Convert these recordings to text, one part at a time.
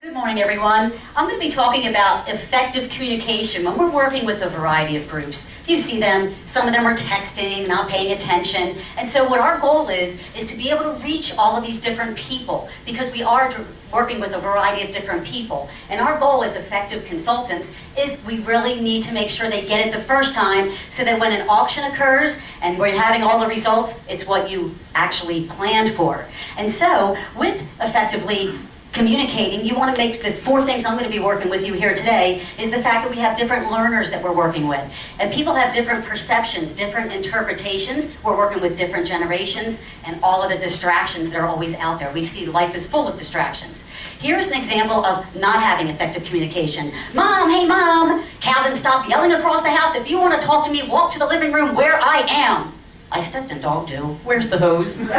Good morning, everyone. I'm going to be talking about effective communication when we're working with a variety of groups. You see them, some of them are texting, not paying attention. And so what our goal is to be able to reach all of these different people because we are working with a variety of different people. And our goal as effective consultants is we really need to make sure they get it the first time so that when an auction occurs and we're having all the results, it's what you actually planned for. And so with effectively communicating, you want to make the 4 things I'm going to be working with you here today is the fact that we have different learners that we're working with. And people have different perceptions, different interpretations. We're working with different generations and all of the distractions that are always out there. We see life is full of distractions. Here's an example of not having effective communication. Mom, hey mom, Calvin, stop yelling across the house. If you want to talk to me, walk to the living room where I am. I stepped in dog do. Where's the hose? We don't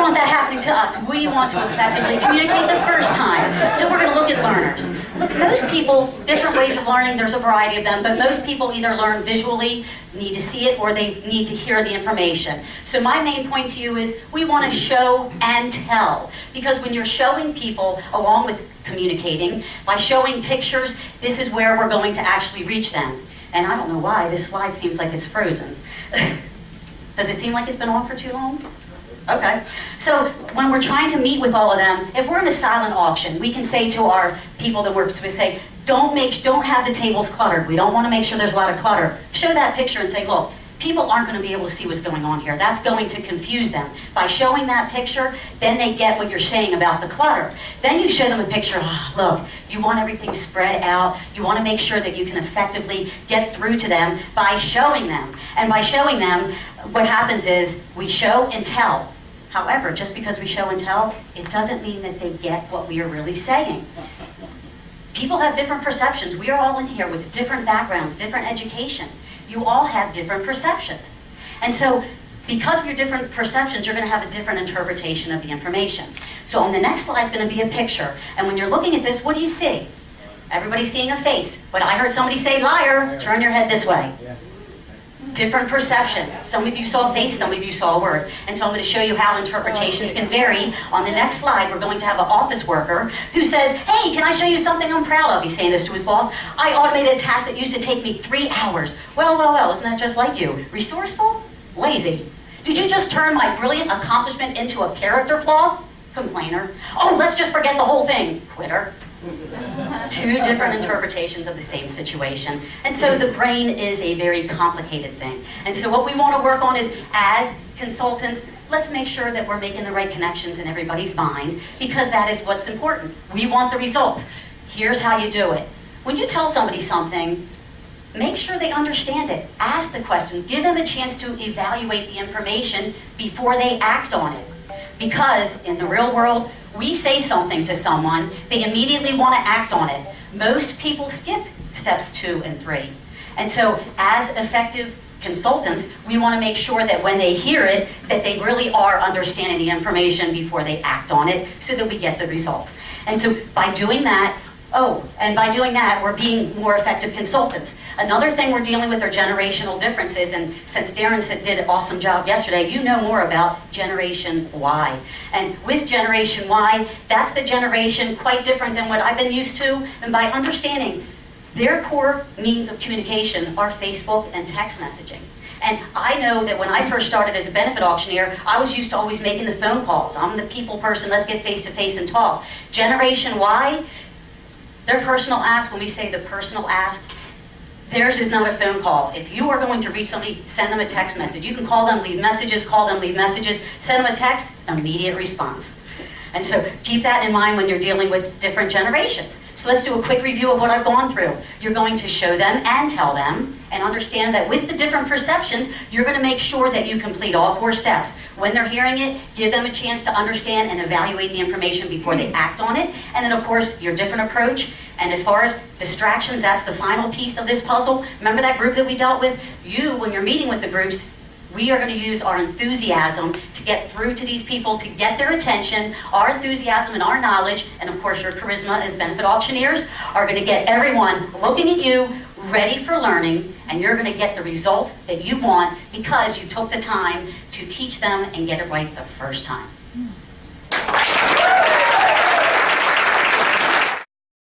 want that happening to us. We want to effectively communicate the first time. So we're going to look at learners. Look, most people, different ways of learning, there's a variety of them, but most people either learn visually, need to see it, or they need to hear the information. So my main point to you is we want to show and tell. Because when you're showing people, along with communicating, by showing pictures, this is where we're going to actually reach them. And I don't know why, this slide seems like it's frozen. Does it seem like it's been on for too long? Okay. So when we're trying to meet with all of them, if we're in a silent auction, we can say to our people that we say, don't have the tables cluttered. We don't want to make sure there's a lot of clutter. Show that picture and say, look, people aren't going to be able to see what's going on here. That's going to confuse them. By showing that picture, then they get what you're saying about the clutter. Then you show them a picture, look, you want everything spread out. You want to make sure that you can effectively get through to them by showing them. And by showing them, what happens is we show and tell. However, just because we show and tell, it doesn't mean that they get what we are really saying. People have different perceptions. We are all in here with different backgrounds, different education. You all have different perceptions. And so, because of your different perceptions, you're going to have a different interpretation of the information. So on the next slide is going to be a picture. And when you're looking at this, what do you see? Everybody's seeing a face. But I heard somebody say liar. Turn your head this way. Different perceptions. Some of you saw a face, some of you saw a word. And so I'm going to show you how interpretations can vary. On the next slide, we're going to have an office worker who says, hey, can I show you something I'm proud of? He's saying this to his boss. I automated a task that used to take me 3 hours. Well, isn't that just like you? Resourceful? Lazy. Did you just turn my brilliant accomplishment into a character flaw? Complainer. Oh, let's just forget the whole thing. Quitter. 2 different interpretations of the same situation. And so the brain is a very complicated thing. And so what we want to work on is, as consultants, let's make sure that we're making the right connections in everybody's mind, because that is what's important. We want the results. Here's how you do it. When you tell somebody something, make sure they understand it. Ask the questions. Give them a chance to evaluate the information before they act on it. Because in the real world, we say something to someone, they immediately want to act on it. Most people skip steps 2 and 3. And so as effective consultants, we want to make sure that when they hear it, that they really are understanding the information before they act on it so that we get the results. And so by doing that, we're being more effective consultants. Another thing we're dealing with are generational differences, and since Darren did an awesome job yesterday, you know more about Generation Y. And with Generation Y, that's the generation quite different than what I've been used to, and by understanding their core means of communication are Facebook and text messaging. And I know that when I first started as a benefit auctioneer, I was used to always making the phone calls. I'm the people person, let's get face to face and talk. Generation Y, their personal ask, when we say the personal ask, theirs is not a phone call. If you are going to reach somebody, send them a text message. You can call them, leave messages, send them a text, immediate response. And so keep that in mind when you're dealing with different generations. So let's do a quick review of what I've gone through. You're going to show them and tell them, and understand that with the different perceptions, you're going to make sure that you complete all 4 steps. When they're hearing it, give them a chance to understand and evaluate the information before they act on it. And then, of course, your different approach. And as far as distractions, that's the final piece of this puzzle. Remember that group that we dealt with? You, when you're meeting with the groups, we are going to use our enthusiasm to get through to these people, to get their attention. Our enthusiasm and our knowledge, and of course your charisma as benefit auctioneers, are going to get everyone looking at you, ready for learning, and you're going to get the results that you want because you took the time to teach them and get it right the first time.